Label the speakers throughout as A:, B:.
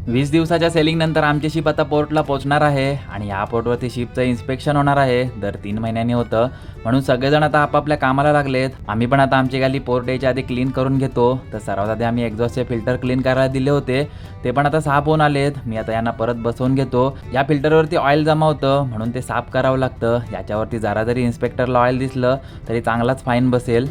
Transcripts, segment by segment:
A: 20 दिवसाच्या सेलिंग नंतर आमची शिप आता पोर्टला पोहोचणार आहे आणि या पोर्टवरती शिपचं इन्स्पेक्शन होणार आहे. दर 3 महिन्यांनी होतं, म्हणून सगळेजण आता आपापल्या कामाला लागलेत. आम्ही पण आता आमची गॅली पोर्ट यायच्या आधी क्लीन करून घेतो. तर सर्वात आधी आम्ही एक्झॉस्टचे फिल्टर क्लीन करायला दिले होते, ते पण आता साफ होऊन आलेत. मी आता यांना परत बसवून घेतो. या फिल्टरवरती ऑइल जमा होतं, म्हणून ते साफ करावं लागतं. याच्यावरती जरा जरी इन्स्पेक्टरला ऑइल दिसलं तरी चांगलाच फाईन बसेल.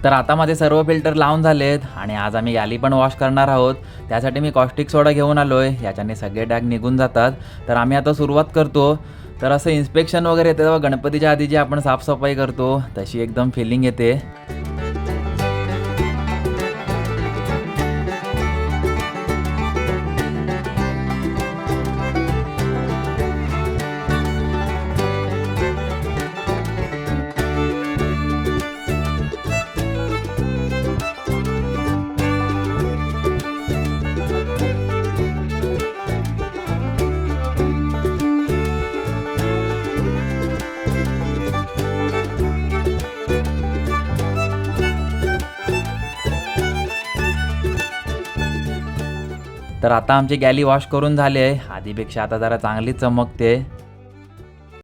A: तर आता माझे सर्व फिल्टर लावून झालेत आणि आज आम्ही गॅली पण वॉश करणार आहोत. त्यासाठी मी कॉस्टिक सोडा घेऊन आलोय, याच्याने सगळे डाग निघून जातात. तर आम्ही आता सुरुवात करतो. तर असं इन्स्पेक्शन वगैरे येते तेव्हा गणपतीच्या आधी जी आपण साफसफाई करतो तशी एकदम फिलिंग येते. तर आता आमची गॅली वॉश करून झाली आहे. आधीपेक्षा आता जरा चांगलीच चमकते.